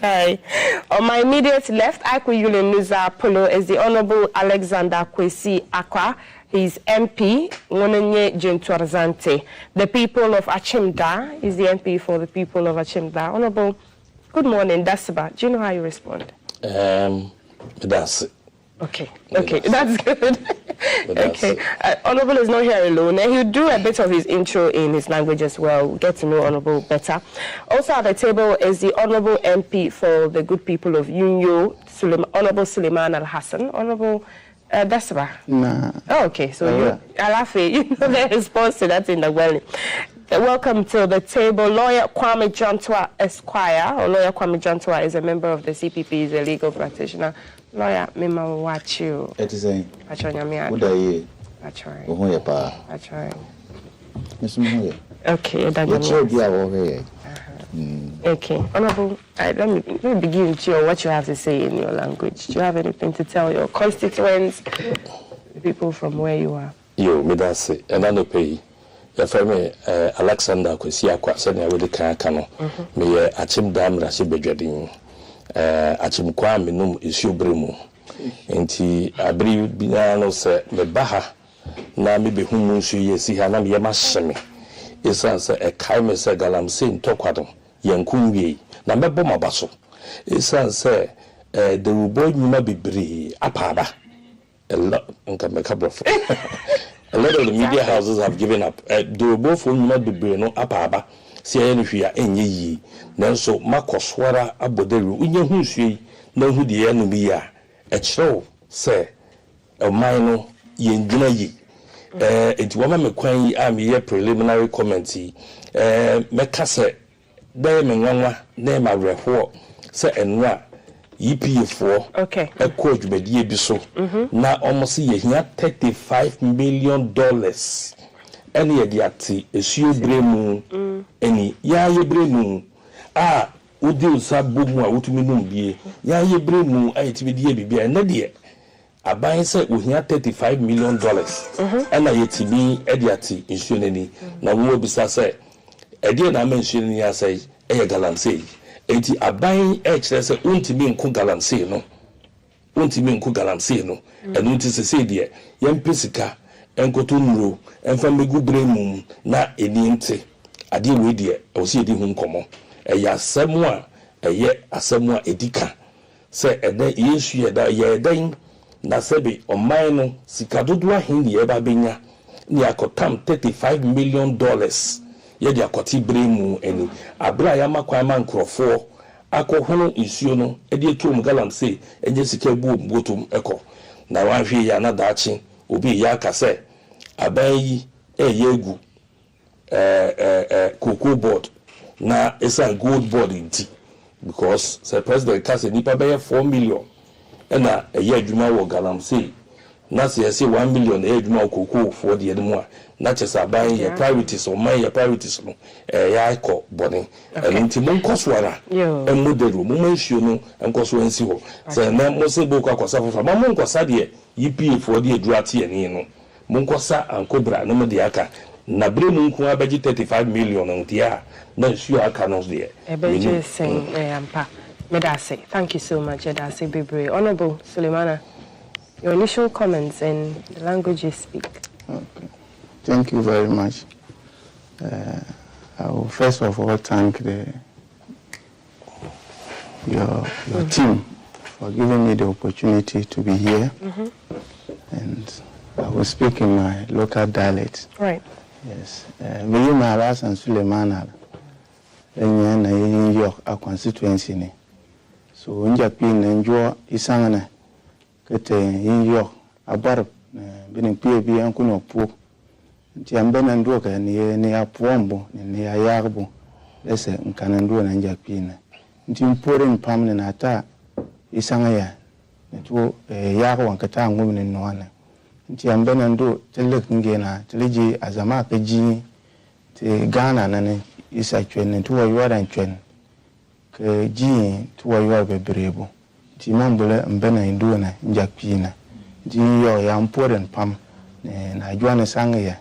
Okay. On my immediate left, Akuyule Nuza Polo is the Honorable Alexander Kwesi Akwa. He's MP, Wonenye Jentwarzante. The people of Achimda is the MP for the people of Achimda. Honorable, good morning, Dasiba. Do you know how you respond? That's it. Okay, that's good. Okay, Honorable is not here alone. He'll do a bit of his intro in his language as well. We'll get to know Honorable better. Also at the table is the Honorable MP for the good people of Unyo, Honorable Suleiman Al-Hassan. Honorable Dasiba. Nah. Oh, okay, so you know the response to that in the well. Welcome to the table. Lawyer Kwame Jantwa Esquire, or Lawyer Kwame Jantwa is a member of the CPP, is a legal practitioner. Lawyer, Mima watch you. It is a good day. That's right. That's right. Okay, that's okay. Honorable, let me begin with you. What you have to say in your language. Do you have anything to tell your constituents, the people from where you are? Yo, me that's it. And I know pay. Your family, Alexander Kwesi Akwa, said I would kano. Me achim dam rashi bedwedin. Achim kwa minum isu bremu. Enti abri bina no se me baha na me be hunu nsu yesi ha na me yemahye. Isa se e kai me se galamse ntokwadon yankum wie na mebo mabaso. Isa se the boy nyuma bebre apaba. A lot of the media houses have given up. The both for not be no apaba. See any fear any ye. Nanso makoswara aboderu. Unye hunsui no who the enemy ya. A show say a minor yen juna ye. It woman me kwan yi am ye preliminary committee. Mekase be me nwanwa na ma reho say enwa EPA4 okay. A coach bedie bi so na almost ye hia $35 million ene ye diati esuo bremu eni ya ye bremu udi usabomu a wutumi num bie ya ye bremu ayetimi die bibia na de aban se ohia $35 million ena yetimi ediati esuo nani na wo bisa se ede na mensuo ni ya sai eye galamsey enti aban chere se untimi nko galamsey no enu nti se de yempesika enkoto nuro emfa megu bremu na eni nti ade we de o se edi hu nkomo eya asemu a edika se eden yesu yeda yeden na sebe oman no sikadodo ahen de eba benya ni akotam $35 million ye de akoti bremu eni abra ya makwan man krofo akohono isuo no e de etom galamsey enye sika bu botom eko na wanhwe ya na daachi obi ya kase abayi yegu cocoa board na esa gold board inti because the president kase nipa be 4 million na ye adwuma wo galamsey na se 1 million adwuma cocoa for de mu a na chese aban ye priorities o man ye priorities no ya iko bone enti mon koswara modelu mo mansuo no enkoso ansi ho se na mo se boku akosa fofa ma mon kosa de EPA for de adurate ani no mon kosa ankobra no mo de aka na bre mu nko abaji $35 million ntia na suo aka no de ebeje sen ampa medase. Thank you so much, Edase Bebre. Honorable Suleimana, your initial comments in the language you speak. Okay. Thank you very much. I will first of all thank your team for giving me the opportunity to be here. And I will speak in my local dialect. Right. Yes. Me my last and Suleimana in York a constituency. So in Japan enjoy isangana kete in York a bar being PB and kuno po. Tiambena ndoka ni apombo ni ayarbo lese nkanando na Japan. Nti mpore mpamne na ata isanga ya nto yaro wankata ngumne nwana. Nti ambena ndo telek ngena teleji azama kaji te Ghana nane isa chwene to wayora nchwen ke ji to wayora bebrebo. Nti mambule mbena ndo na Japan. Nti yo ya mpore mpam na jwana sanga ya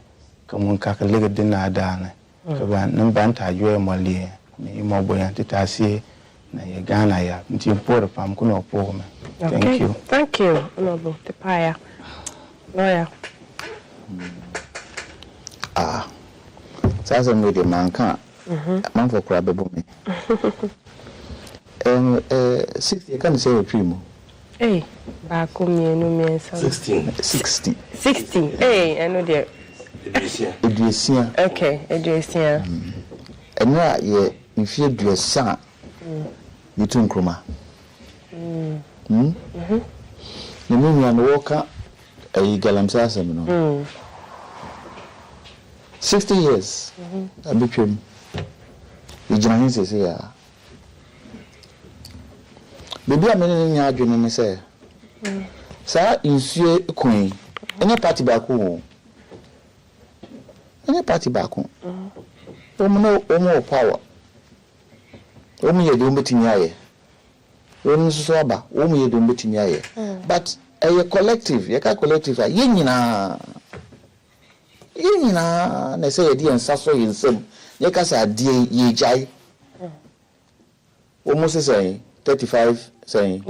kamun kakalega dina adana kaba nan ban ta joye mali ni mo boyan titasi na ye Ghana ya nti mporo pam ko no po me. Thank you. Thank you, Honorable Tepaya. Lawyer. Sasa me de manka. Man for crab me. 60 can say a primo. Hey, back me 16. 60. Hey, I know there. Edresian. Okay, Edresian. And now ye if you do a son. You too kroma. The moon and walker a galamsa seminar. 60 years. I became the Johnny's is here. Maybe I'm in your dream, say. Sir, in Sue Queen, any party back home. Any party back home. No more power. Only a dumbetinyaye. Only sober, only a dumbetinyaye. But a collective, a collective, yinina. Yinina, they say a dear and sasso in some. Yakasa dear ye jai. Almost saying 35 saying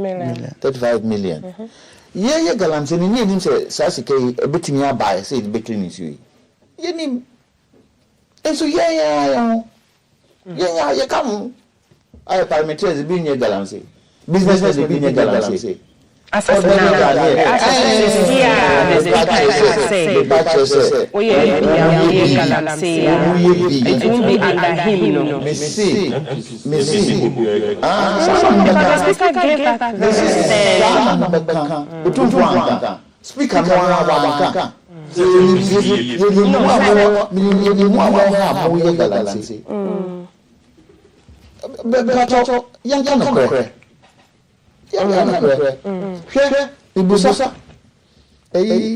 35 million. Yeah, galams and you need him say Sasike a bit in your buy, say the baking is you. You need. And so, yeah, you come. I parliamentarians being your galamsey. Business being your galamsey. As it won't be under him, Ibusa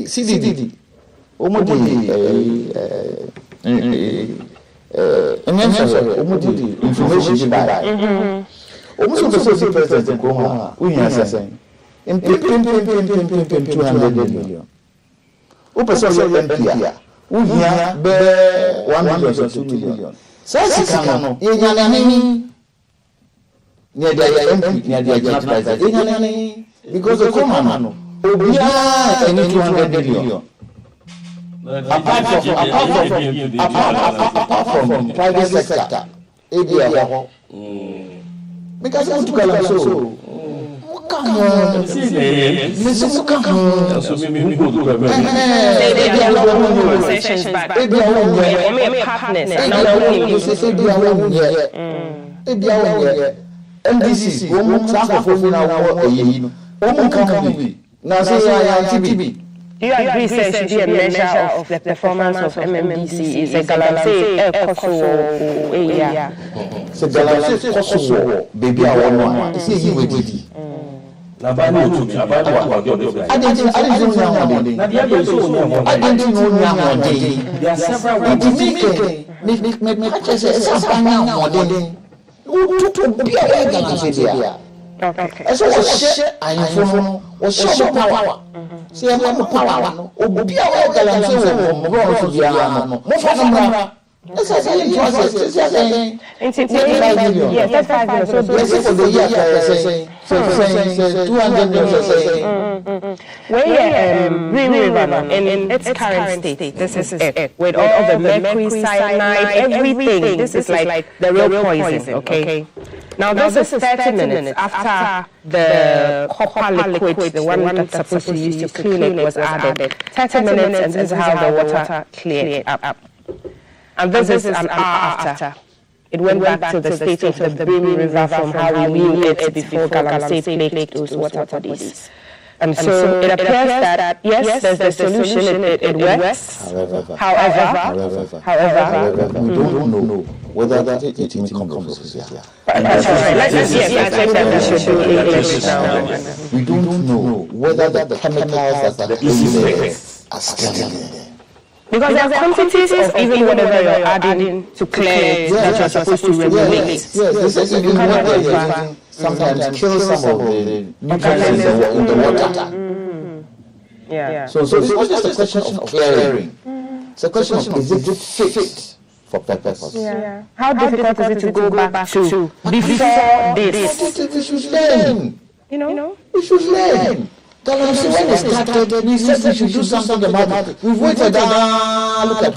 CDD omodi information by almost so president Koma unya saying in 200 million person MP unya be 102 million sasa no yenyana near the MP near the president because the Koma any 200 million. Apart from private sector, because I want to call them so. Now, say TB. Do you agree there should be a measure of the performance of MMDC? Is a galamsey area? It's a galamsey Kosovo, baby, I want to see you with it. I didn't know there are several okay. So I share power. See, I'm not power. Obi awa galamse wo mo so dia no. Mo fa number. That's why I say. It's 35 million. Yes, 35 million. So this for the year saying 200 million. Where in its current state, this is it. With all the mercury, cyanide, everything. This is like the real poison, okay? Now this is 30 minutes after the copper liquid, the one that's supposed to use to clean it, was added. 30 minutes and this is how the water cleared up. And this is an hour after. It went back to the state of the Brim River from how we knew it before Galamsey plagued those water bodies. And so it appears that, yes, there's the solution, it works. However, we don't know whether that it comes here. We don't know whether the chemicals that are in there are still there. Because there are quantities of even whatever you're adding to clear it that you're supposed to regulate. Yes, this is even what they're using sometimes kill some of the nutrients in the water. Yeah. So it's not just a question of clearing. It's a question of is it fit for purpose. Yeah. How difficult is it to go back to before this? We should learn. You know? We should learn. Galamsey, when it started, we said we should do something about it. We've waited look at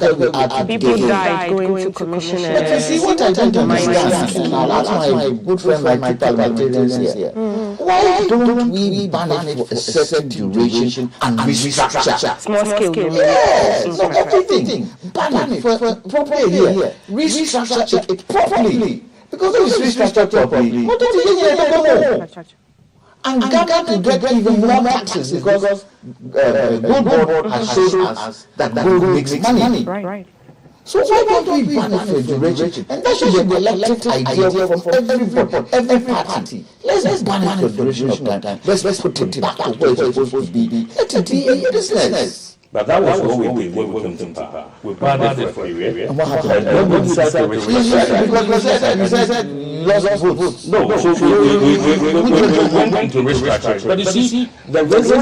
people died going to commission. But you see what I don't understand now, that's my good friend, my parliamentarians here. Why don't we ban it for a certain duration and restructure? Small scale. Yes, not everything. Ban it for probably a year. Restructure it properly. Because if it's restructured properly, what do you think? And Ghana to get even more taxes because Gold Board has shown us that gold makes money. Right. So why don't we ban it for a duration? And that should be a collective idea from every party. Let's ban it for a duration of time. Let's put it back to where it's supposed to be. Let it be a business. But that was what we did when we came to power. We banned it for a year. And what happened? And when we decided to restructure, you said lost votes. No, so we went into restructure. But you see, the reason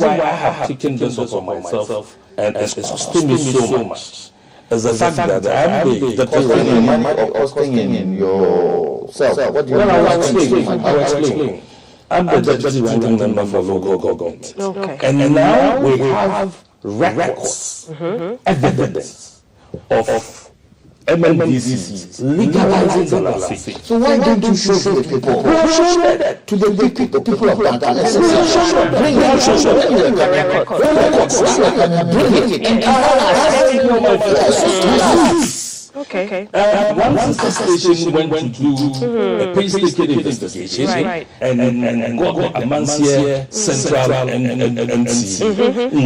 why I have taken this upon myself and it's costing me so much is the fact that I'm the costing money or costing in yourself. What do you mean? I will explain. I'm the deputy ranking member for local government. Okay. And now we have records, evidence of MNDCs legalizing galamsey. So why don't you show the people? Show that to the people of Ghana. Bring the records. Okay. One sister station went to do a painstaking investigation and got the Amansia Central MC.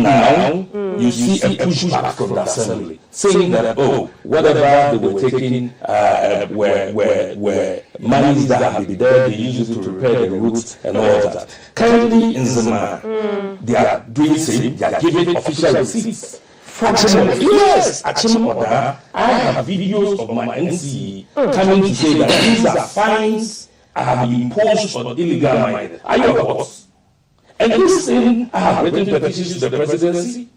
Now you see a pushback from the assembly saying that whatever they were taking were monies that have been there, they use it to repair the routes and all that. Currently in Zima, they are doing same, they are giving official receipts. Yes, actually, I have videos of my NC coming to say that these are fines I have imposed on illegal mining. Are you boss? And this thing, I have written petitions to the presidency.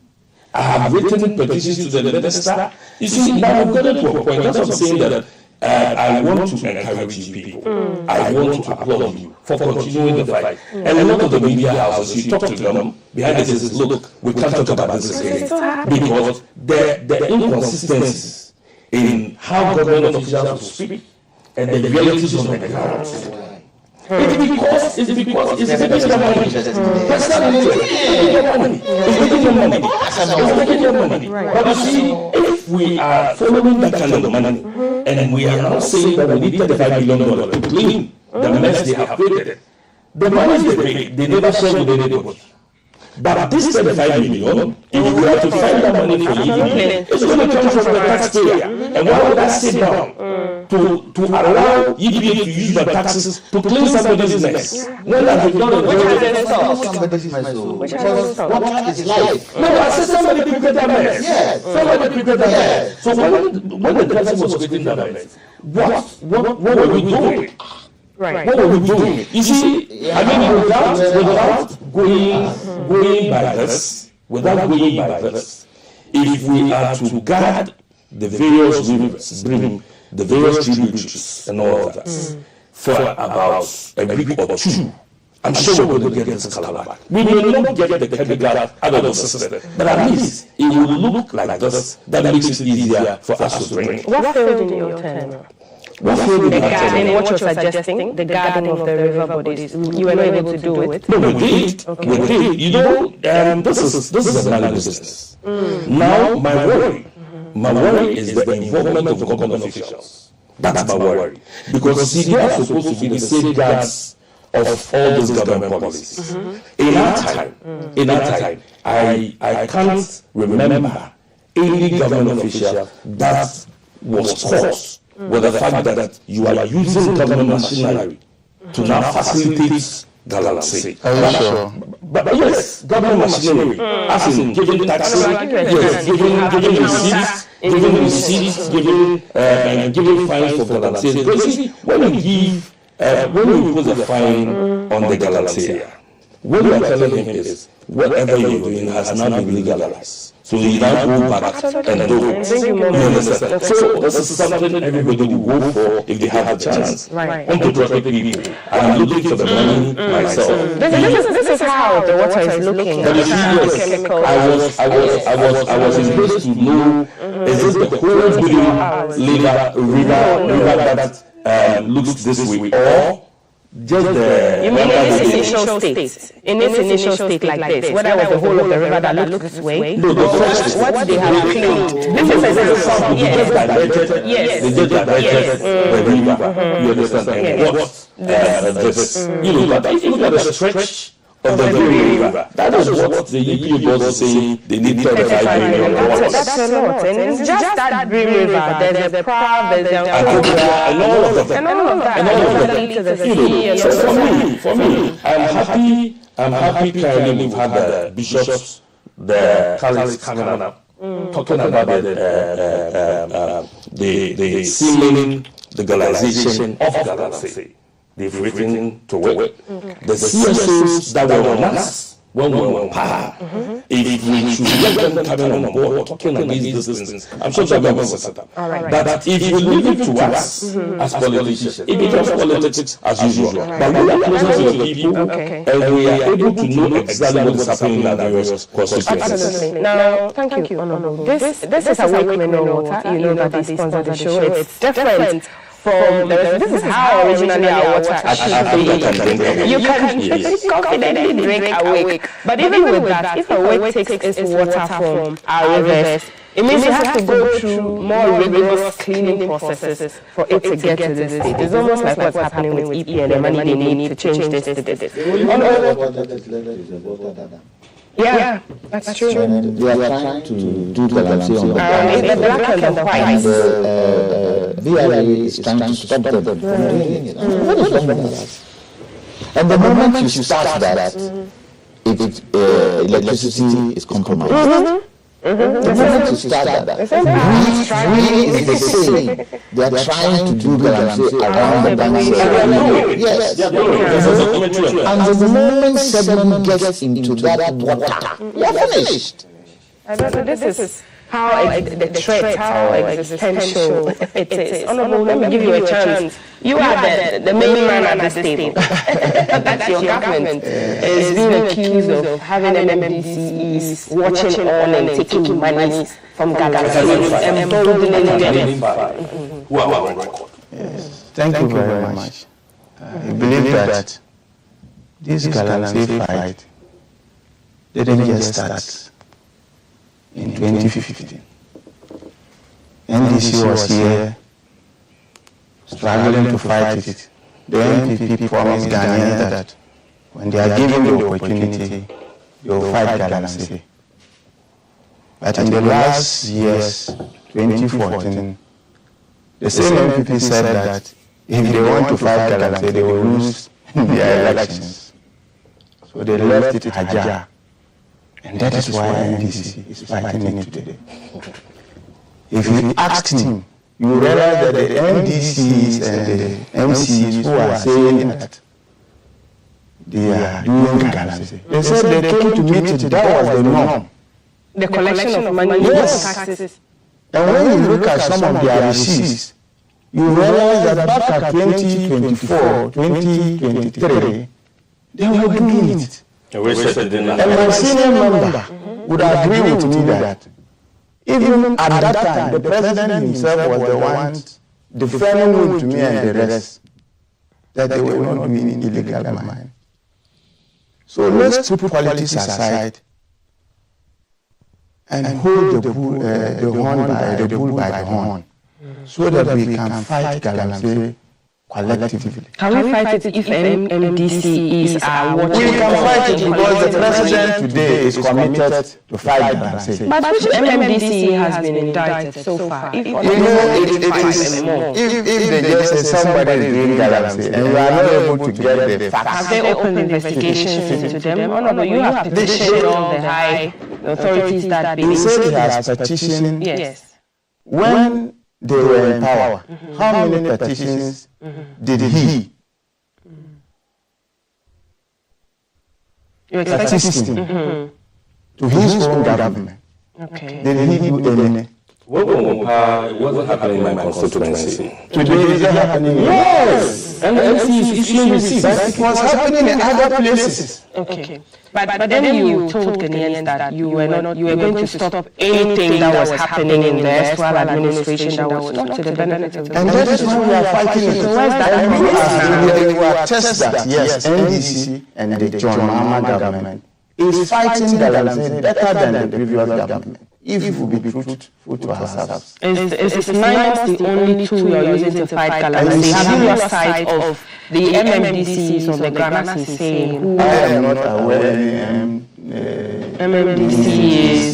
I have written petitions to the minister. You see, now we've gotten to a point. That's what I'm saying that I want to encourage you people. I want to applaud you for continuing the fight. And a lot of the media houses, you talk to them, behind this is, look, we can't talk about this again. Because the inconsistencies in how government officials will speak and the realities on the ground. It's because it's making your money. But you see, if we are following that kind of money, and we are now saying that we need $35 million to clean the mess they have created, the money they pay, they never share with anybody. But this $35 million, if we have to find that money for EDP, it's going to come from the taxpayer. And why would I sit down to allow EDP to use the taxes to clean somebody's mess? When have we done it? Somebody's mess. What is life? No, I said somebody created that mess. Yes. Somebody created that mess. So when the person was creating that mess, what were we doing? Right. What were we doing? You see, I mean, without going by this, if we are to guard the various rivers, bring the various tributaries and all of that for about a week or two, I'm sure we're going to get this color back. We may not get the chemical out of the system, but at least it will look like this. That makes it easier for us to drink. What failed in your tenure? The gardening, what you're suggesting, the gardening of the river bodies, you were not able to do it? No, we did. Okay. We did. You know, this is a money business. Now, my worry is the involvement of government officials. That's my worry. Because see, they are supposed to be the safeguards of all those government policies. In our time, I can't remember any government official that was caught with the fact that you are using government machinery to now facilitate galamsey. But yes, government machinery, as in giving taxes, yes, giving receipts, giving fines for galamsey. Because you see, when you impose a fine on the galamsey, what you are telling him is whatever you're doing has now been legalized. So you now go back and do it. So this is something everybody will go for if they have a chance. Right. I want to protect people. And I'm looking for the money myself. This is how the water is looking. But I was supposed to know, is this the whole Blue River that looks this way, or just the... You mean in its initial state? In its initial state like this? Whether it was the whole of the river that looks this way? No, the first what they have cleaned. This is they just diverted the river. You understand? And what this, but if you look at the stretch of the river, that is what the EPA boss is saying. They need 35 million. That's a lot. And it's just that river. There's the Prav, there's the and all of that. So for me, I'm happy currently we've had the bishops, the Catholics coming up, talking about the sealing, the legalization of Galamsey. They've written to it. The CSOs that were on us when we were on power, if we should let them come on board talking against these things, I'm sure that will set up. But if you leave it to us as politicians, it becomes politics as usual. But we are closer to the people, and we are able to know exactly what is happening in our various constituencies. Absolutely. Now, thank you, Honorable. This is Awake Mineral Water. You know that they sponsor the show. It's different. This is how originally our water should be. You can confidently drink Awake. But even with that, if Awake takes its water from our rivers, it means you have to go through more rigorous cleaning processes for it to get to this state. It's almost like what's happening with EP and the money they need to change this to this. Yeah, that's true. They are trying to do Galamsey on the ground. The black and the white. VRA is trying to stop them from doing it. What is wrong with that? And the moment you start that, electricity is compromised. The moment you start that, really is the same. They are trying to do Galamsey around the banks. Yes. And the moment sediment gets into that water, you are finished. This is how the threat, how existential it is. Honorable, let me give you a chance. You are the main man at this table. That's your government is being accused of having MMDCEs watching on and taking money from Galamsey and emboldening them. Yes. Thank you very much. I believe that this Galamsey fight didn't just start in 2015. NDC was here struggling to fight it. The NPP promised Ghanaians that when they are given the opportunity, they will fight Galamsey. But in the last years, 2014, the same NPP said that if they want to fight Galamsey, they will lose their elections. So they left it ajar. And that is why NDC is fighting it today. If you ask him, you realize that the NDCs and the MCs who are saying that they are doing Galamsey, they said they came to meet it, that was the norm. The collection of money, yes. Taxes. And when you look at some of their receipts, you realize that back at 2024, 2023, they were doing it. And my senior member would agree with me that even at that time, the president himself was the one defending to me and the rest that they were not doing illegal mining. So let's put politics aside and hold the bull by the horn, so that we can fight Galamsey collectively. Can we fight it if MMDCEs are watching? We can fight it because the president today is committed to fight Galamsey. But which MMDCE has been indicted so far? If they just say somebody is doing Galamsey and we are not able to get the facts. Have they opened investigations into them? Oh, no, you have petitioned all the high authorities that he said he has petitioned. Yes. When they were in power, how many petitions did he assist to his own government? Okay. Did he do any? It wasn't happening in my constituency. Today is it happening? Yes. And MC is issuing receipts. It was happening in other places. Okay. But then you told Ghanaians that you were going to stop anything that was happening in the actual administration that was not to the benefit of the And that is why we are fighting it. So where's that? We will attest that, yes, NDC and the John Mahama government is fighting Galamsey better than the previous government. If we will be truthful to ourselves. Is 9 months the only tool you're using to fight Galamsey? Have you lost sight of the MMDCs on the ground as saying who I am not aware MMDC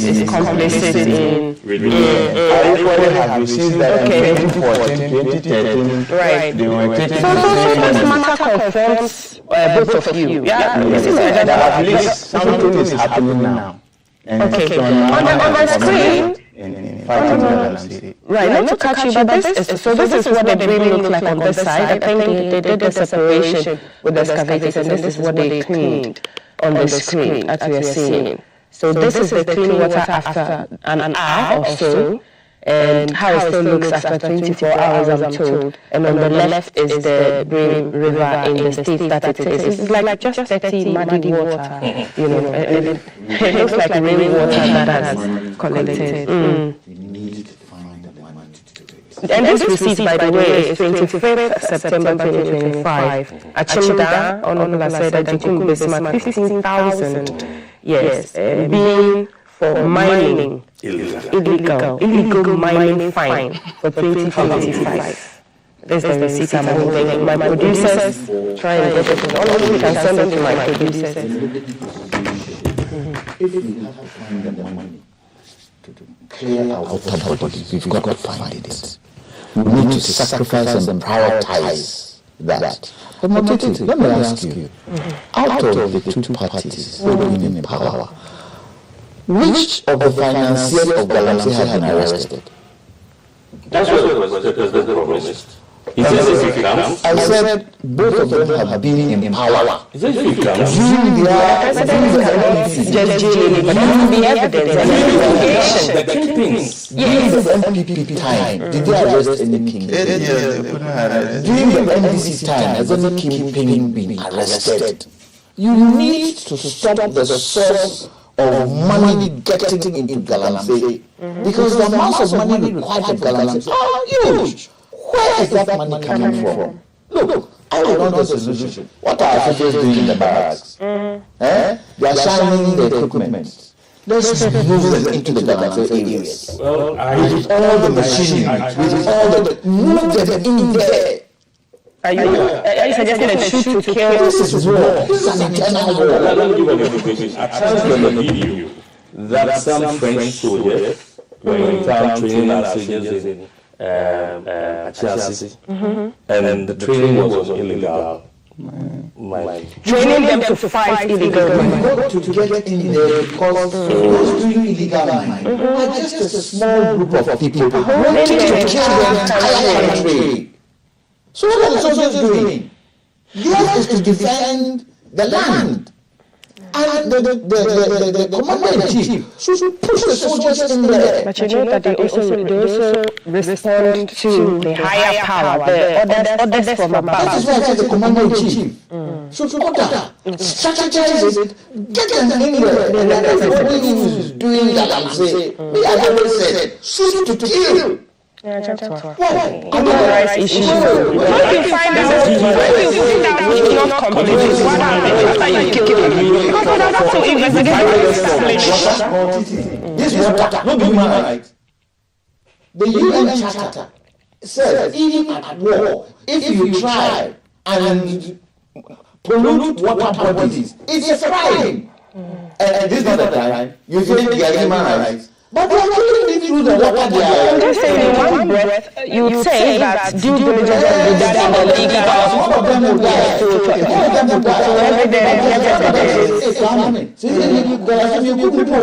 is complicit in... I equally have received that in 2014, 2013, right. They were taking so this matter confirms both of you. Yeah. At least something is happening now. Okay. On the screen, right, not to catch you, but this is what the drilling looks like on this side. I think they did the separation with the excavators, and this is what they cleaned on the screen, as we are seeing. So this is the clean water after an hour or so, and how it still looks after 24 hours, I'm told. And on the left is the river in the state that it is. It's like just dirty, muddy water, you know. It looks like rainwater that has collected. And this receipt, by the way, is 25th September 2025. Achimda, Honorable Sayida Sadick, Bismarck, 15,000, yes, being for mining, illegal mining fine for 2025. This is the receipt I'm holding. My producers try and get it. All of you can send it to my producers. If we have to find the money to clear our water bodies, we've got to find it. We need to sacrifice and prioritize that. But Maltiti, let me ask you, out of the two parties holding in power, which of the financiers of Galamsey have been arrested? That's what the president promised. He said if he comes. I said both of them have been in power. He said if he comes. Just the evidence and The kingpins. During the MPP time, did they arrest any kingpin? During the NDC time, has any kingpin been arrested? You need to stop the source of money getting into Galamsey, because the amount of money required of Galamsey are huge. Where is that money coming from? Look, I will not the solution. What are officials doing in the barracks? They are shining the equipment. Let's move them into the Galamsey areas. Well, with all the machinery, with all the move them in there. Are you suggesting a shoot to kill? This is war. This is an internal war. Let me give an information. I saw on the video that some French soldiers were in town training our soldiers in Chelsea, and the training was illegal. Training them to fight illegal We've got to get in there because those doing illegal mining are just a small group of people wanting to kill the entire country. So what are the soldiers doing? Theirs is to defend the land. And the commander-in-chief should push the soldiers in there. But you know that they also respond to the higher power, the orders from above. That is why I said the commander-in-chief should order, strategize it, get them in there. And that is what he is doing that I'm saying. Me, I always said, shoot to kill. Yeah, just what? Human rights issue. When you find out it's not complete, what happened after you kill them? Because we have to investigate this is what no human rights. The UN Charter says even at war, if you try and pollute water bodies, it's a crime. And this is not a crime. You say they are human rights. But they are killing it through the water they are. I'm just saying, in one breath, you would say that due diligence will be done in the legal. One of them will die. One of them will die. It's happening. See, you could put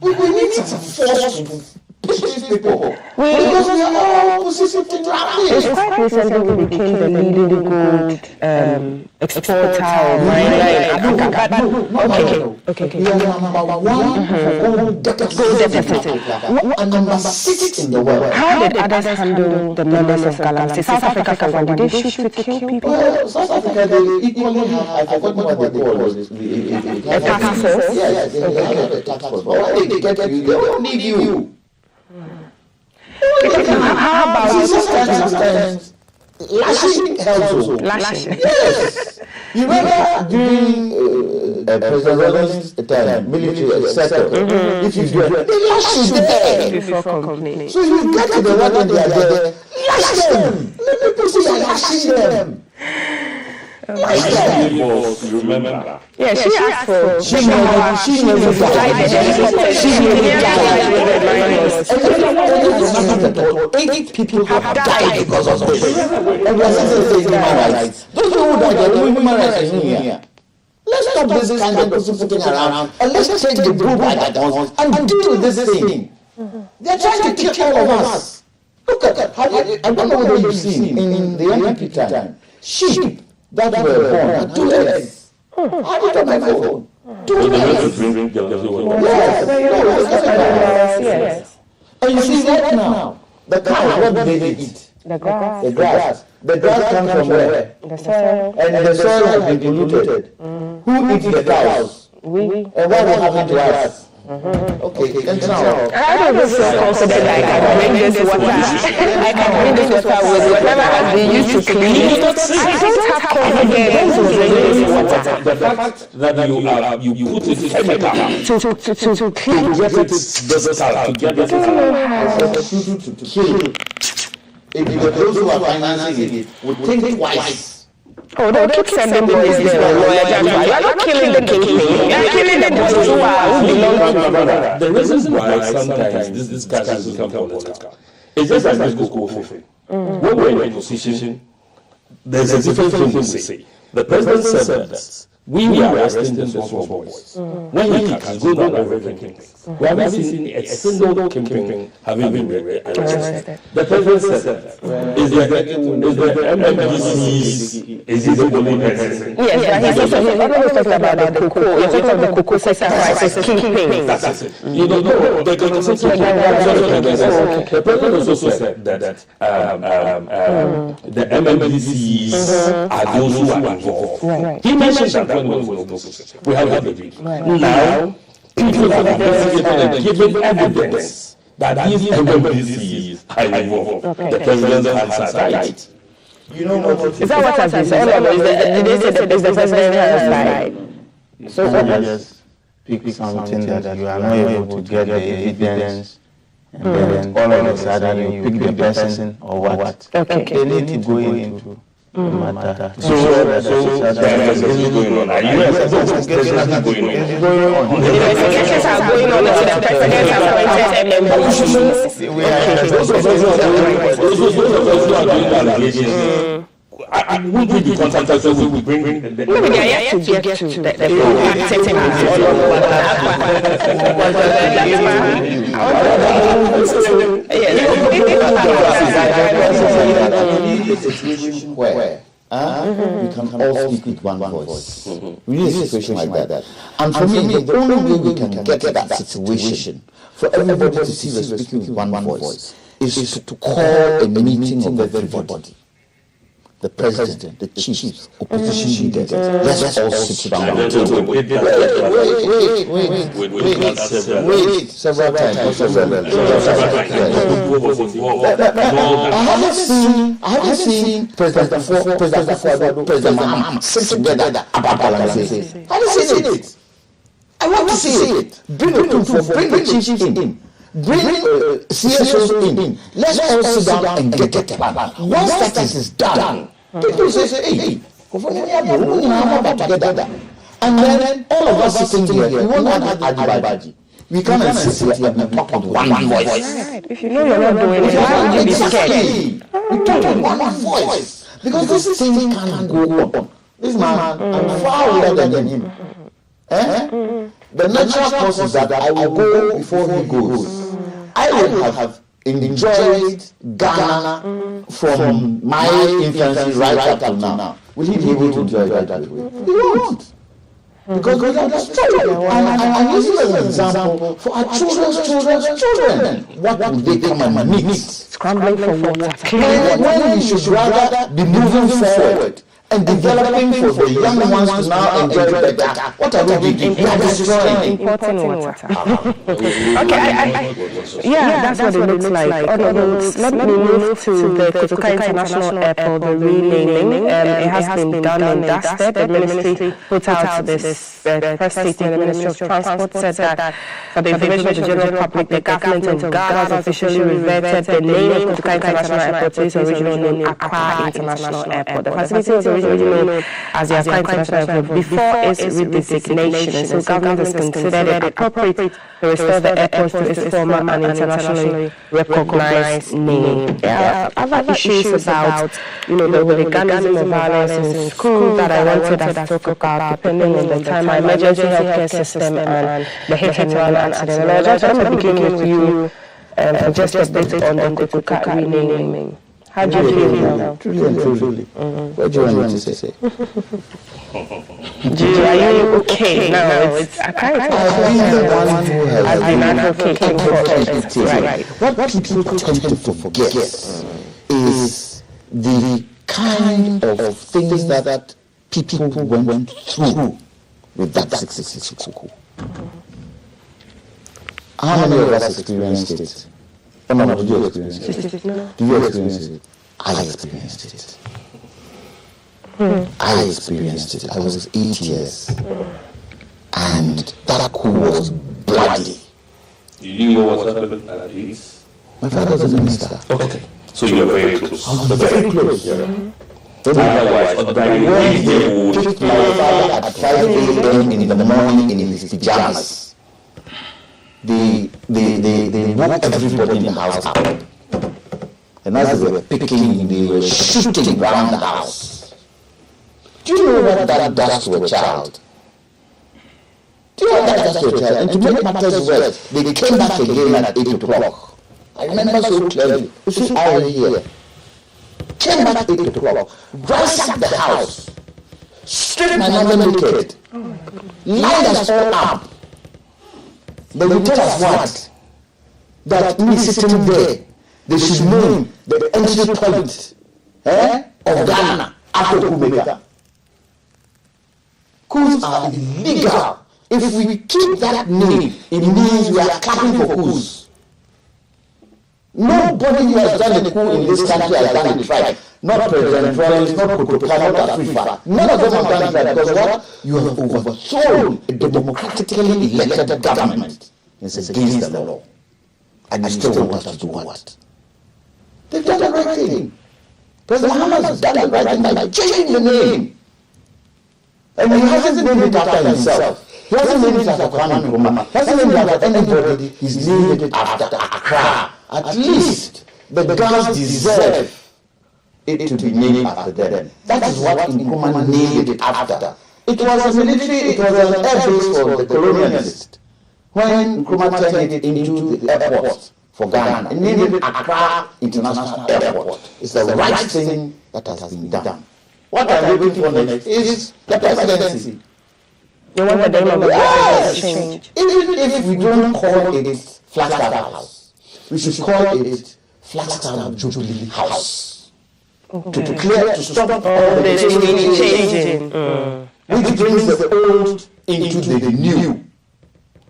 we need some force to push these people. Because we are all positive traveling. It's quite recently we became the leading gold exporter of mine in Africa. Okay. We are number one for gold deficit and number 6 in the world. How did others handle the numbers of galamsey? South Africa, for one, did they shoot to kill people? Well, South Africa, they equally have, I forgot what they call it. A task force? Yes, they have a task force. But when they get you, they don't need you. How about sometimes lashing helps also. lashing? Yes. You remember during President Ronald's time, military sector, if you do it, they lash you there. Before complaining. So you get to the one when they are there, lash them. Let me put you lashing them. Remember? Yeah, she asked for. She never died. 8 people have died because of this. And we are saying human rights. Those people who died, they are human rights in here. Let's stop this kind of sitting around and let's take the bull by the horns and deal with this thing. They are trying to kill all of us. Look at I don't know whether you've seen in the NPP time sheep that were born 2 legs. I did on my phone. 2 legs. Yes. And you see right now, the cows, what do they eat? The grass. The grass. The grass comes from where? The soil. And the soil has been polluted. Who eats the cows? We. And what will happen to us? Okay, continue. I don't feel confident I can bring this water. I can bring this water with whatever has been used to clean it. I don't have confidence in bringing this water. The fact that you put it chemical To clean get it versatile, to get it to kill. If those who are financing it would think twice. Oh, don't keep sending boys there. You're not killing the kingpin. You're killing the boys who belong to the brother. The reason why sometimes this discussion becomes political is just like this school thing. When we're in a position, there's a different thing to say. The president said that we are arresting the small boys. When he can go down and arresting things. We haven't seen a single kingpin having been arrested. The president said that. Is the MMDC is he the only person? Yes, he's talking about the cocoa. You're talking about the cocoa sector crisis kingpin. That's it. You know, the president also said that the MMDCs are those who are involved. He mentioned that we have agreed. Now, people have investigated and given evidence that these MMDCs are involved. The president has died. You know what? Is that what has been said? Is the president has died? So just pick something that you are not able to get the evidence, and then all of a sudden you pick the person or what? Okay. They need to go into the matter. So there's nothing going on. There's nothing going on. The investigations are going on until the president has appointed MMDCs. Those who are doing allegations. I wouldn't be contacted so we will bring the Maybe they are yet to get to the accepting all where we can all speak with one voice. We need a situation like that. And for me, the only way we can get that situation for everybody to see us speaking with one voice is to call a meeting of everybody. The president, the chiefs, opposition leaders. Let's all sit down. Wait. Several times. I haven't seen President Mahama sit together about Galamsey. I haven't seen it. I want to see it. Bring the chiefs in. Bring CSOs in. Let's all sit down and get a plan. Once that is done, people say, hey, together. And then all of us sitting here, we won't have Adibaji. We come and sit here and talk with one voice. Right. If you know you're not doing it, why would you be scared? We talk with one voice. Because this thing can't go on. This man, I'm far older than him. The natural process is that I will go before he goes. I will have enjoyed Ghana from my infancy right up to now, will he be able to enjoy that way? He won't. Because we have destroyed it. And use it as an example for our children's children. What will they come and meet? Scrambling for water. When we should rather be moving forward and developing for the young ones to now enjoy better. What are we doing? We are destroying. Importing water. That's what it looks like. Let me move to the Kotoka International Airport, the renaming. It has been done and dusted. The ministry put out this press statement. The Ministry of Transport said that for the information of the general public, the government of Ghana has officially reverted the name of Kotoka International Airport to its original name, Accra International Airport. The facility was originally known as the Accra International Airport before its redesignation, so government has considered it appropriate to restore the airport to its former and internationally recognized name. There are other issues about, the hooliganism and violence in school that I wanted us to talk about, depending on the time, our emergency healthcare system and the hit and run accident. And I just want to begin with you for just a bit on the Kotoka renaming. How do you feel now? Truly and truly. What do you want me to say? Are you okay now? I can't I've been advocating for it. Right. What people tend to forget is the kind of things that people went through with that 66 school. How many of us experienced it? Do you experience it? Do you experience it? I experienced it. I experienced it. I was 8 years. And that school was bloody. You knew what was happening at least? My father was a minister. Okay. So you were very close. I was very close. Otherwise, when he would pick my father at 5 a.m. in the morning in his pajamas, they woke everybody in the house up. And as they were picking, they were shooting around the house. Do you know what that does to a child? Do you know what that does to a child? And to make matters worse, they came back again at 8 o'clock. I remember so clearly. You see, I was here. Came back at 8 o'clock, ransacked the house, stripped my mother naked, lined us all up. They will tell us what? That me sitting there, they should name the entry point of Ghana after Kumeka. Coups are illegal. If we keep that name, it means we are clapping for coups. Nobody who has done a coup in this country has done it right. Not President Francis, not Kotoka, not Afrifa. None of them have done it right because what? You have overthrown a democratically elected government. It's against the law. And you still want us to do what? They've done the right thing. President Muhammad has done the right thing by changing the name. And he hasn't named it after himself. He hasn't named it after Kwame Nkrumah. He hasn't named it after anybody. He's named it after Accra. At least the Ghanaians deserve it to be named after them. That is what Nkrumah named it after. It was a military, it was an air base for the colonialists. When Nkrumah turned it into the airport for Ghana and named it Accra International Airport, it's the right thing that has been done. What I'm waiting for next is the presidency. You want the name of the yes! change? Even if we don't call it Flagstaff House, we should call it Flagstaff Jubilee House. Okay. To stop all the changing. Which brings the old into the new.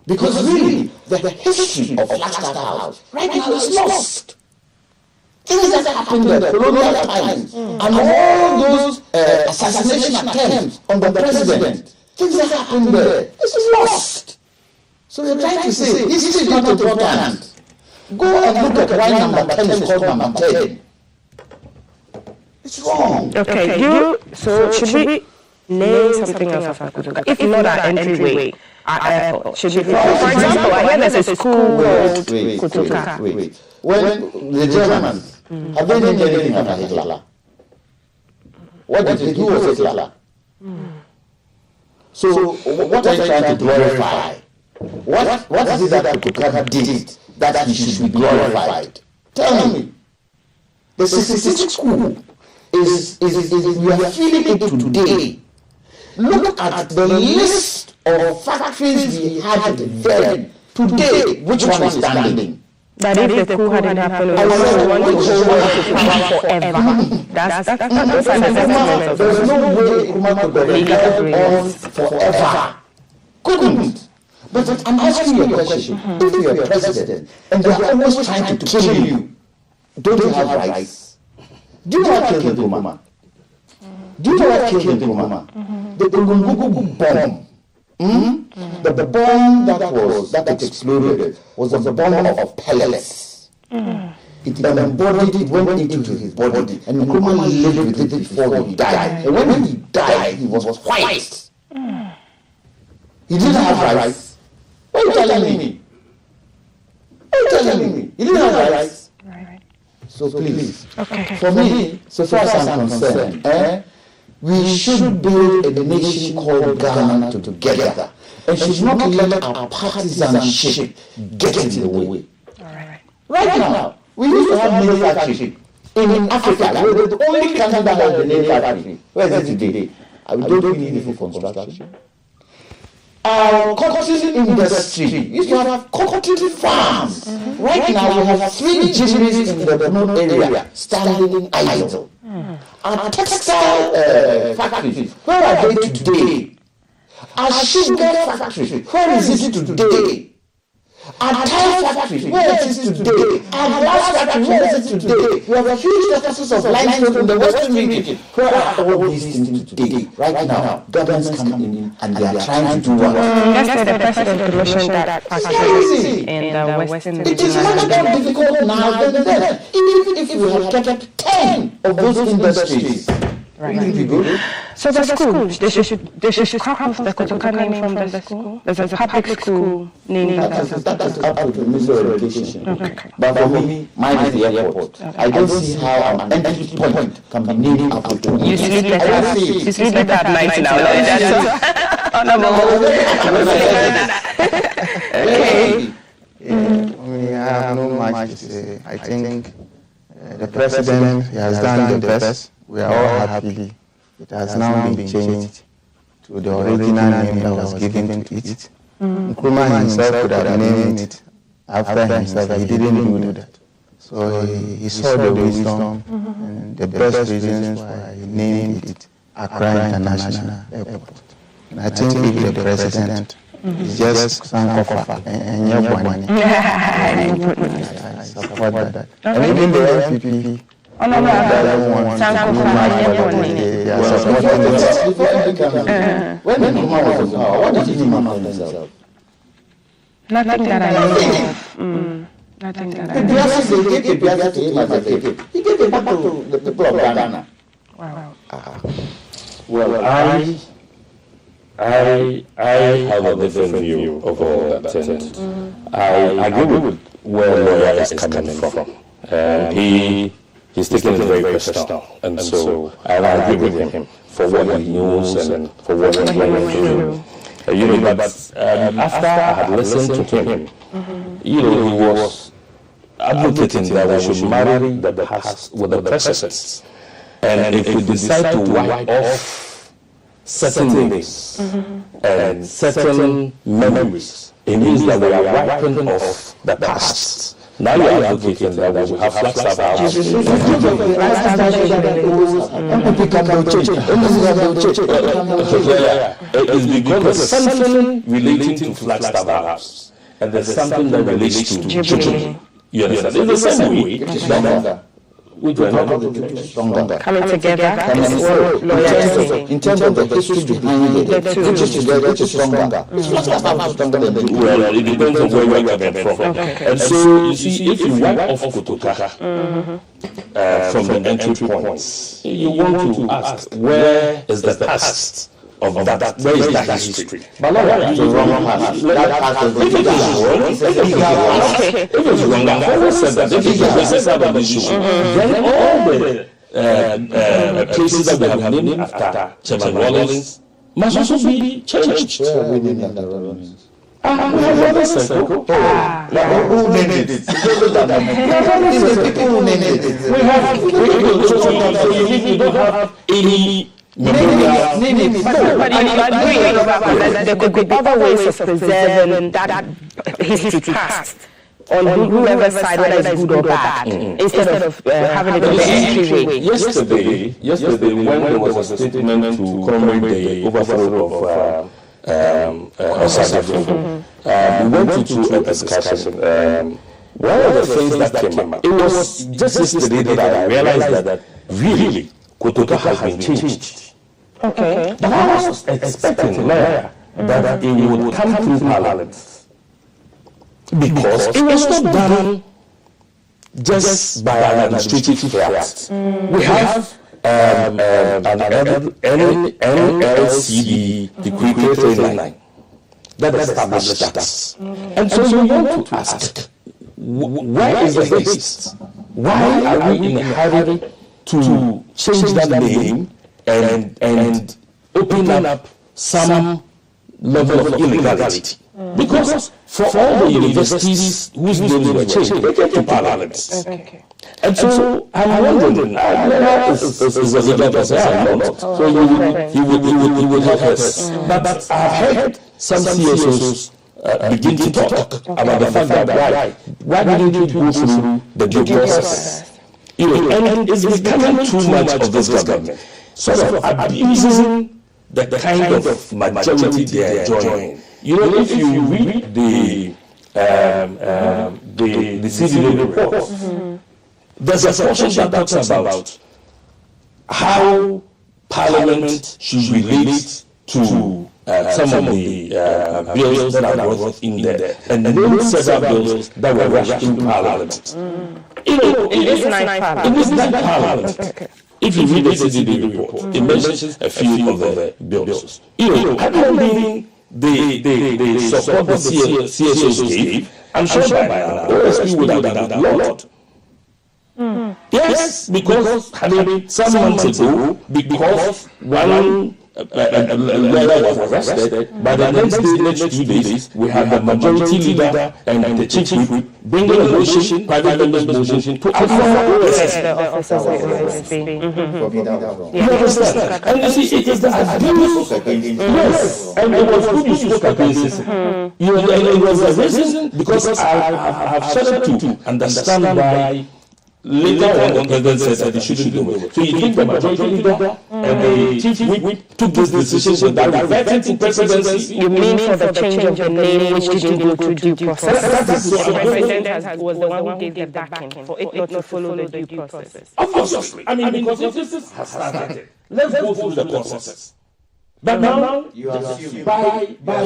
Because really, the history of Flagstaff House right now is lost. Things that happened there, colonial times, and all those assassination attempts on the president, things that happened there, this is lost. So we're trying to say, this is not important. Go and look at why number 10 is called number 10. It's wrong. Okay, so should we name something else after Kotoka? If not our entryway, our airport, should we, for example, I hear there's a school called Kotoka. Wait. When the Germans, have they named anything after Hitler? What did they do with Hitler? So what are you trying to glorify? What is it that Kotoka did that he should be glorified? Tell me. The 66 school is we are feeling it today. Look at the list of factories we had then. Today, which one is standing? That if the coup hadn't happened, we would want to hold on to power forever. That's There's no way Nkrumah could have on forever. Couldn't. But I'm asking you a question. If you're a president and they're always trying to kill you, don't you have rights? Do you know what killed Nkrumah? Do you know what killed Nkrumah? The Gungugu bomb. The bomb that exploded was the bomb of pellets. It embodied, went into his body, and Nkrumah lived with it before he died. And when he died, he was white. He didn't have rights. What are you telling me? What are you telling me? He didn't have rights. Right. So please, for me, so far as I'm concerned, we should build a nation called Ghana together, and should not let our partisanship get in the way. Right now, we used to have many factories in Africa. We're the only country that has the nail factory. Where is it today? I don't need it for construction. Our cotton industry used to have cotton farms. Right now, we have 3 gymnasts in the Bono area standing idle. Our textile factories, where are they today? Our sugar factories, where is it today? Our tile factory, where is it today? Our glass factory, where is it today? We have a huge deficit of limestone in the Western region. Where are all these things today? Right now, governments come in and they are trying to do what? Yesterday, the president commissioned that factory in the Western region. It is much more difficult now than then. Even if we had kept 10 of those industries, wouldn't it be good? So the school, they should scrap off the Kotoka name from the school. There's a public school named that is up to the Ministry of Education. But for me, mine is the airport. I don't see how an entry point can be named after two. You sleep better at night now. I have no much to say. I think the president has done the best. We are all happy. It has now been changed to the original name that was given to it. Nkrumah himself could have named it after himself. He didn't do that. So he saw the wisdom and the best reasons why he named it Accra International Airport. And I think if the president is just some offer and I support that. And even the MPP, when Nkrumah was in power, what did he name after himself? Nothing that I know of. Nothing that I know of. They gave Biafra to him as a gift. He gave it back to the people of Ghana. Wow. Well, I have a different view of all that. I agree with where Lawyer is coming from. He's taking it very personal, and so I agree with him for what he knows and for what he went through. But after I had listened to him, he was advocating that we should marry the past with the present, and if we decide to wipe off certain days and certain memories, it means that we are wiping off the past. Now you are advocating that we have Flagstaff House. It's because there's something relating to Flagstaff House, and there's something that relates to Jubilee. You understand? In the same way, coming together in terms of the history behind it, it's stronger. Well, it depends on where you are coming from. And so, you see, if you wipe off Kotoka from the entry points, you want to ask, where is the past of that? Where is that history? But not what is wrong past. If it is wrong, I've always said that if it is the business of the issue, then all the places that we have named after Chairman Rawlings must also be changed. Where are we naming after Rawlings? We have Rawlings Circle. Who who named it. It's the people who named it. We don't have any memorial. But there could be other ways of preserving that history past on whoever's side, whether it's good or bad, instead of having it in the entryway. Yesterday, when there was a statement to commemorate the overthrow of Osaka, we went into a discussion. One of the things that came up, it was just yesterday that I realized that really Kotoka has been changed. Okay. But I was expecting that it would come through Parliament. Because it was not done just by an administrative route. We have an NLCD, the Creative Line, that established that. And so we want to ask, why is the haste? Why are we in a hurry to change that name and open up some level of illegality? Because for all the universities whose names were changed, they get to Parliament. Okay. And so I'm wondering, is a legal person, I'm not. So he would help us. But I've heard some CSOs begin to talk about the fact that why didn't you go through the due process? And it's becoming too much of this government, sort of abusing the kind of majority they are enjoying. If you read the CDA report, there's a portion that talks about how Parliament should relate to some of the bills that are brought in there, and then several bills that were rushed through Parliament. In this night Parliament. Okay. If you read the CDA report, it mentions a few of the bills. I don't mean the support the CSOs gave. I'm sure by now, OSP would have done a lot. Yes, because some months ago, because one lawyer was arrested, by the next 2 days, we had the majority leader and the chief whip bringing a motion, private members' motion, to the officers of OSP. You understand? And you see, it is the abuse. Yes, and it was good you spoke against it. It was a reason, because I have started to understand why. Later on, the president said that he shouldn't do it. So you think the majority leader and the chief whip took this decision without referring to presidency? You mean for the change of the name, which didn't go through due process? The president was the one who gave the backing for it not to follow the due process. Obviously. Because if this has started, let's go through the process. But now you are assuming by that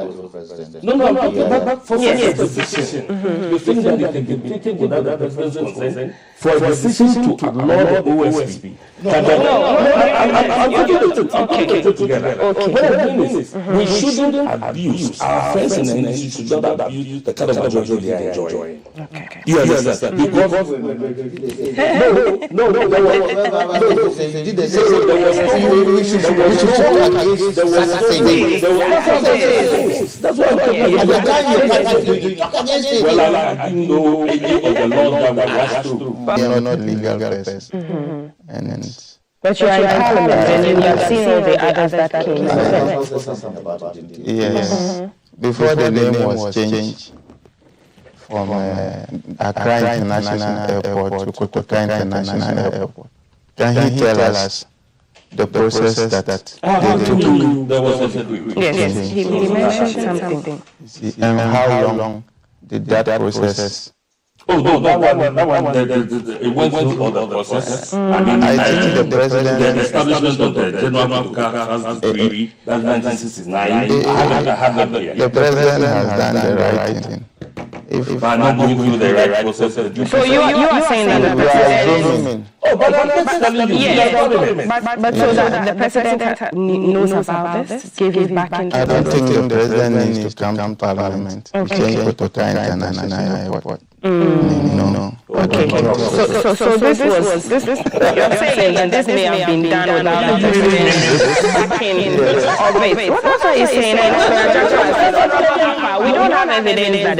was the president. No, but for such a decision, you think that it can be taken without the president's consent for a decision to annul OSP? I'm putting it together. What I'm doing is, we shouldn't abuse our friends in the industry, should not abuse the kind of majority they are enjoying. Okay. You understand? Because that's what I'm talking about. Well, I didn't know any of the laws that were rushed through. They are not legal person. And But you are in Parliament and you have seen all the others that came. yes, before the name was changed from Accra International Airport to Kotoka International Airport, can he tell us the process that there was a Yes, he mentioned something. and how long did that process? Oh, no, that one, it went through all the process. I think the president, the establishment of the General Council Treaty, that's 1969. the president has done the right thing. If I'm not going through the right process, So you are saying that the president... but so that the president knows about this, gave his backing. I don't think the president needs to come to Parliament to change Kotoka International Airport. No. Okay. So this was this. You're saying that this may have been done without the backing of it. What else are you saying? We don't have evidence that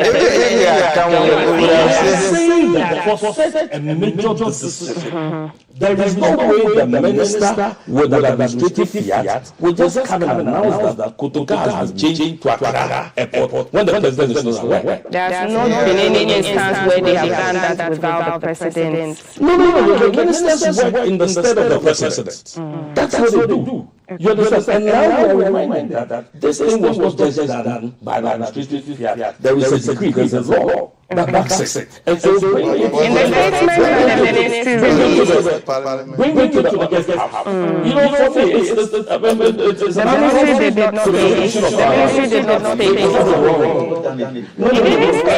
for such a major decision, there is no way the minister with the administrative fiat will just come and announce that Kotoka has been changed to Accra Airport when the president is not aware. There's not been any instance where they have done that without the president. No. The ministers work in the stead of the president. That's what they do. You understand? And now we are reminded that this thing was not just done by the administrative fiat. There is a decree, there is a law that backs it. And so bring it in the statement that the ministry released. Bring it to the August House. You know, for me, it's the ministry did not state it. The ministry did not state it. It didn't state it.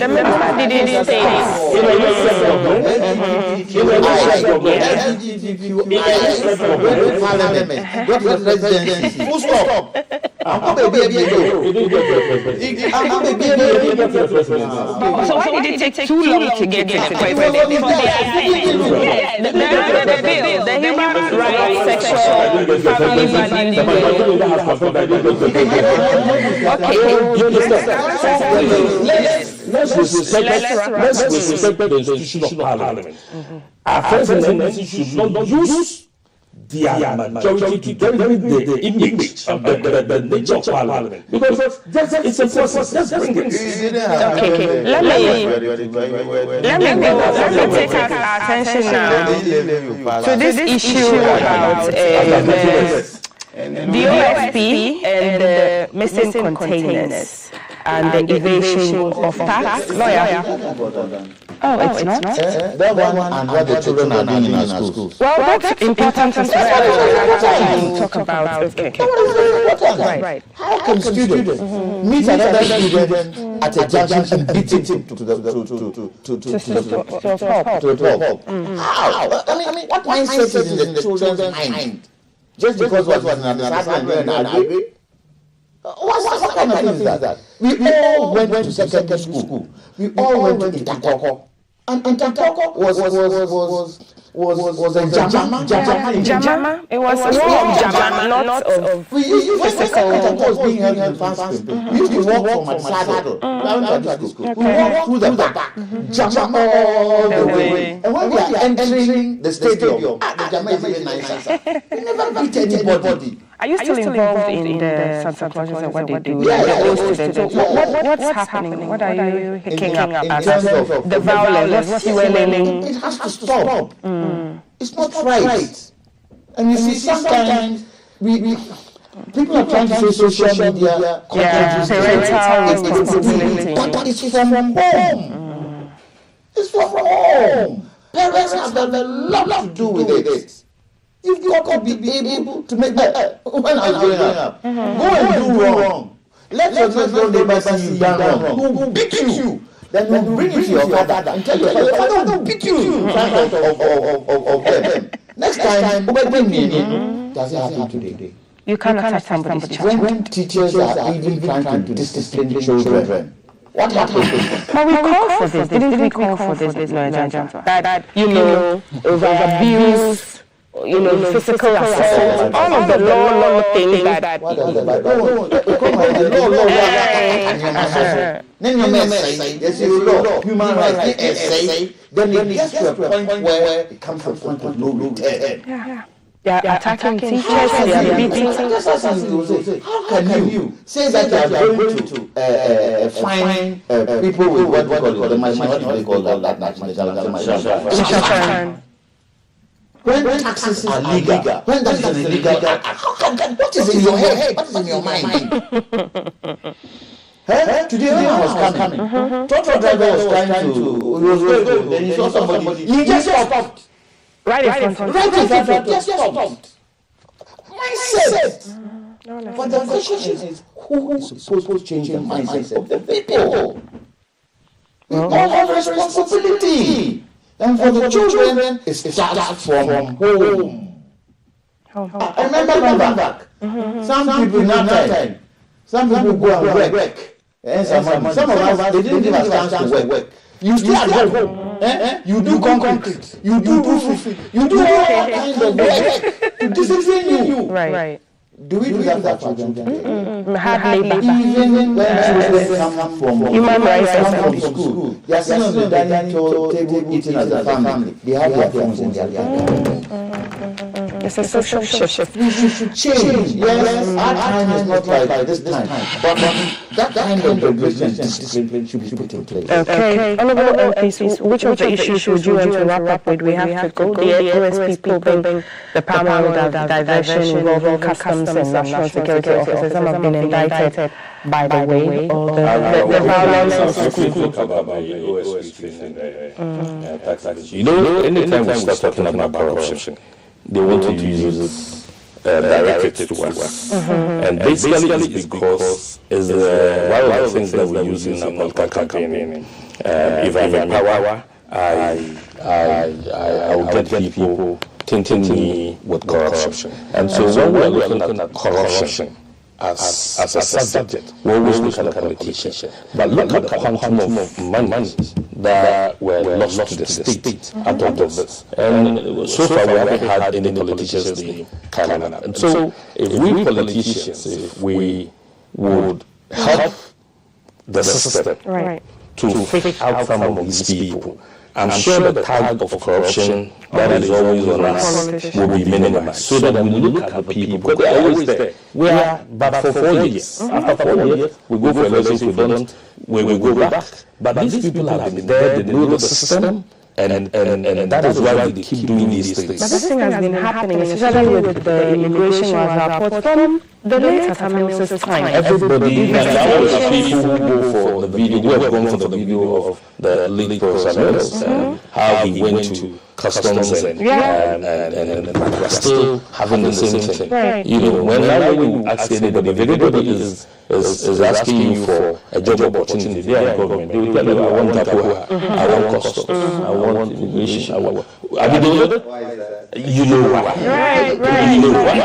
The minister didn't state it. Full stop. So why did it take too long to get to the president? The human rights sexual family Let's respect the institution of Parliament. Our friends and enemies should not use their majority to get the image of the nature of Parliament. Because it's a process. Let's bring it. Okay. Let me take our attention now to this issue about the OSP and the missing containers and the evasion of tax. Lawyer. Oh, it's not? That one and what the children are doing in our schools. Well, that's important as well. Talk about. Okay. Right. How can students meet another student at a junction and beat him to the top? How? I mean, what mindset is in the children's mind? Just because what was an understanding. What kind of thing is that? We all went to secondary school. We all went to Itakoko. And Itakoko was a Jamama. It was a Jamama, not of physical. Itakoko was being held in fast. We used to walk from Saddle down to school. We walked through the back, Jamama all the way. And when we are entering the stadium, the Jamama is even nicer. We never beat anybody. Are you still involved in the Santa Clauses and what they do? Yeah. So what's happening? What are you hicking up at? The violence, what's swelling? It has to stop. It's not right. And you see, sometimes we people are trying to say social media, parental responsibility. But it's from home. It's from home. Parents have a lot to do with it. You've got to be able to make that. When I was growing up, go and do wrong. Let your neighbor see you done wrong. Who will beat you? Then we'll bring it to your father and tell your father will beat you in front of them. Next time, obey me. Does it happen today? You cannot touch somebody's child. When teachers are even trying to discipline children, what happens? But we call for this. Didn't we call for this, that over abuse, physical assault, all of the law things that. Human rights, then it gets to a point where it comes to a point of no return. They are attacking teachers, they are beating. How can you say that you are going to fine people with what we call the national when taxes are legal, when that is an illegal act, what is in your head? What is in your mind? Today when I was coming, truck driver was trying to, he was going, then he saw somebody, he just stopped. Right in front, just stopped. Mindset. But the question is, who is supposed to change the mindset of the people? We all have responsibility. And for the children, it starts from home. I remember back. Some people in that time, some people go and wreck And some of us, they didn't give us chance to work. You stay at home. You do concrete. You do roofing. You do all kinds of work to discipline you. Right. Do we do that for children? Hard labor. Even when children come from human rights from school, they are sitting on the dining table eating as a family. They have their phones in their lap. It's a social shift. We should change. Yes, our time is not like this time. But that kind of regulation and discipline should be put in place. Okay. Honorable MPs, which of the issues would you want to wrap up with? We have to go. The OSP probing the palm oil diversion involving customs and national security officers. Some have been indicted, by the way, all the violence in school. You know, anytime we start talking about corruption, they want to use direct it to us. And basically it's because it's one of the things that we use in our political campaigning. If I'm in power, I will get people tainting me with corruption. And so when we are looking at corruption as a subject, we always look at the politician. But look at the quantum of money that were lost to the state out of this. And so far we haven't had any politicians coming up. And so if we politicians, if we would help the system to pick out some of these people, I'm sure the tag of corruption that is always on us will be minimized, so that when we look at the people, because they are always there. We are, but for 4 years. After 4 years, we go for elections, we don't, we go back. But these people have been there, they know the system, and that is why they keep doing these things. But this thing has been happening, especially with the immigration report from the late Atamil's time. Everybody, that was the people who go for the video, who have gone for the video of the late Atamil, how he went to customs and we're still having the same thing. Right. You know, when you ask anybody, if anybody is asking you for a job opportunity, they are government. They will tell you, I want Tapua, I want customs, I want immigration, I want. Have you done it? You know why. Right. You know why.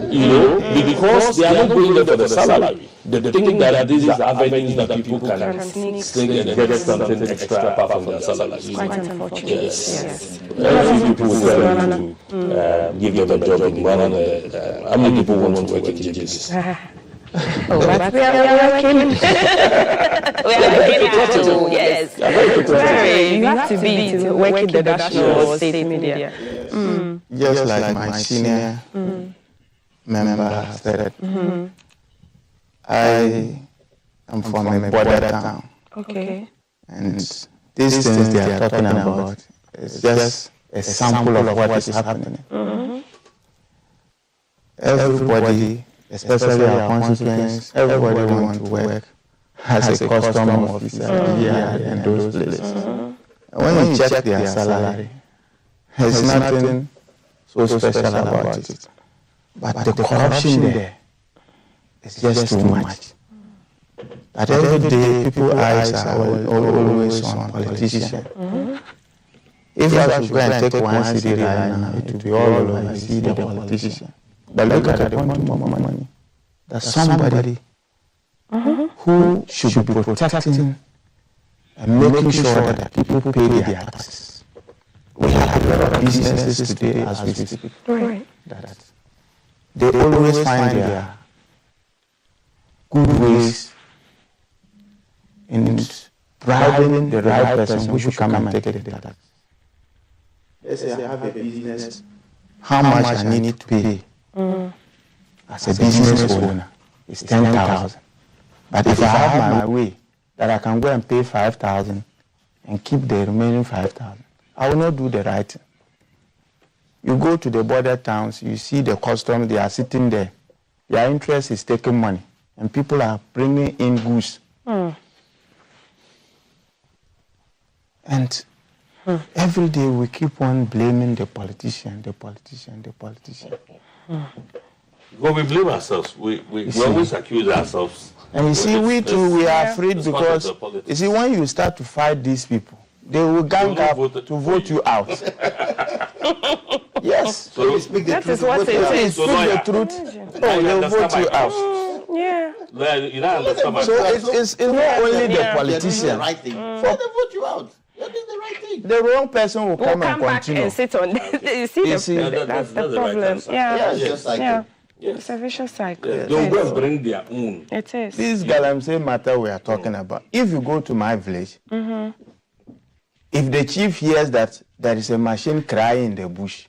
You know, because they are not going there for the salary. The thing that these are avenues that people can sneak and get something extra apart from their salary. Quite unfortunate. Yes. Very few people will to give them a job in one of the. How many people want to work in JJs? Oh, but we are working. We are working. Yes. You have to be to work in the national or state media. Just like my senior member said, I am from a border town. Okay. And these things they are talking about is just a sample of what is happening. Everybody, especially our constituents, everybody wants to work as a custom officer here and those places. And when you check their salary, there's nothing so special about it. But the corruption there is just too much. But every day, people's eyes are always on politicians. If I should go and take one city right now, it will be all over. You see the politician. But look at the quantum of money. There's somebody who should be protecting and making sure that people pay their taxes. We have a lot of businesses today as we speak. That they always find their good ways in bribing the right person who should come and take the tax. Let's say I have a business, how much I need to pay as a business owner is 10,000. But if I have my way that I can go and pay 5,000 and keep the remaining 5,000, I will not do the right thing. You go to the border towns, you see the customs, they are sitting there. Their interest is taking money, and people are bringing in goods. And every day we keep on blaming the politician. Well, we blame ourselves. We always accuse ourselves. And you see, we too, we are afraid because, you see, when you start to fight these people, they will gang up to vote you out. Yes. So that is what it is. Speak the truth. Oh, they will vote you out. Yeah. Well, you don't understand. So it's not only the politician. The right thing. For they vote you out. You're doing the right thing. The wrong person will come and back continue. and sit on. You see, that's the problem. Yeah, it's just like yeah. Yes. It's a vicious cycle. Yes. They'll go and bring their own. It is. This galamsey matter we are talking about. If you go to my village, if the chief hears that there is a machine crying in the bush,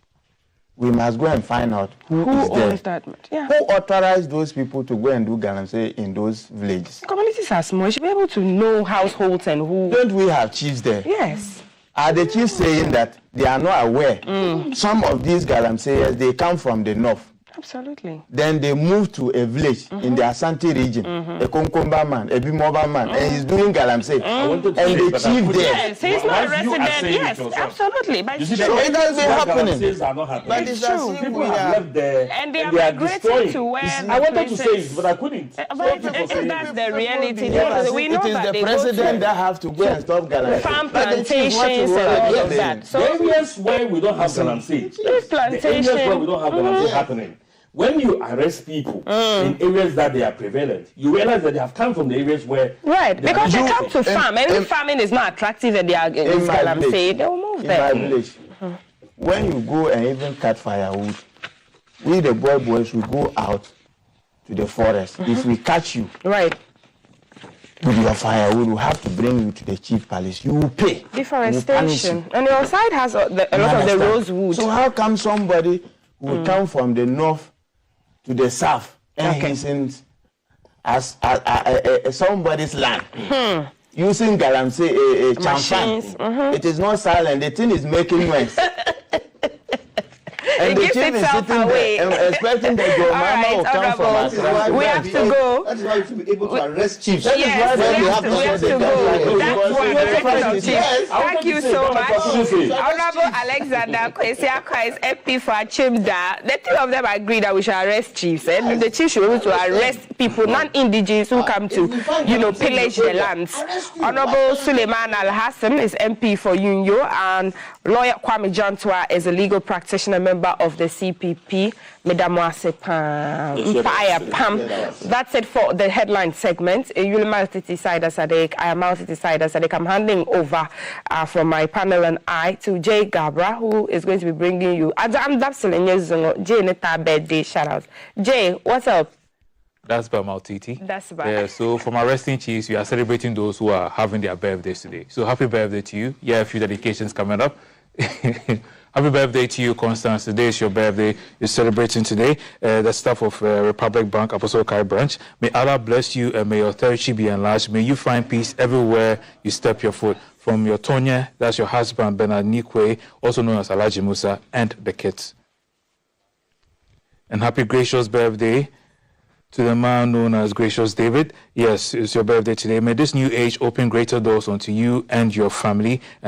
we must go and find out who is there. Owns that? Yeah. Who authorized those people to go and do galamsey in those villages? Communities are small. You should be able to know households and who. Don't we have chiefs there? Yes. Are the chiefs saying that they are not aware? Some of these galamseyers, they come from the north. Absolutely. Then they move to a village in the Asante region, a Konkomba man, a Bimoba man, and he's doing galamsey. And the chief there. Yes, he's not a resident. Yes, absolutely. But So it has been happening. Are not happening. But it's as if People we have are. left there and they are are migrating destroying. to where I wanted to say it, but I couldn't. But that's the reality. Yes, We know it is that the they president go that have to go and stop galamsey. farm But the chief plantations wants to and all go of that. The So areas where we don't have galamsey, these the areas where we don't have galamsey happening. When you arrest people in areas that they are prevalent, you realize that they have come from the areas where because they come to farm, and if farming is not attractive and they are in galamsey, they will move there. In my village, when you go and even cut firewood, we the boys will go out to the forest. If we catch you Right. with your firewood, we have to bring you to the chief palace. You will pay. Deforestation. And your side has a lot of the rosewood. So how come somebody will come from the north to the south and he's in as somebody's land using galamsey champan? It is not silent. The thing is making noise. And the gives chief is itself sitting away. there and expecting that your mama will come from Accra. We have to go. That is why we should be able to arrest chiefs. That is why Yes, we have we have to go. That's why the record of chiefs. Yes. Thank you so much. Yes. Honorable Alexander Kwesi Akwa is MP for Achimda. The three of them agree that we should arrest chiefs. And the chiefs should be able to arrest people, non-indigenous, who come to, pillage the lands. Honorable Suleiman Al-Hassan is MP for Unyo, and lawyer Kwame Jantwa is a legal practitioner, member of the CPP. That's it for the headline segment. You're Maltiti Sayida Sadick. I am Maltiti Sayida Sadick. I'm handing over from my panel and I to Jay Gabra, who is going to be bringing you. I'm Dapsil Jay Neta birthday shout-outs. Jay, what's up? That's by Maltiti. That's by. Yeah, so for my resting chiefs, we are celebrating those who are having their birthdays today. So happy birthday to you. Yeah, a few dedications coming up. Happy birthday to you, Constance. Today is your birthday. You're celebrating today. The staff of Republic Bank, Apostle Kai Branch. May Allah bless you and may your territory be enlarged. May you find peace everywhere you step your foot. From your Tonya, that's your husband, Bernard Nikwe, also known as Alaji Musa, and the kids. And happy gracious birthday to the man known as Gracious David. Yes, it's your birthday today. May this new age open greater doors unto you and your family. And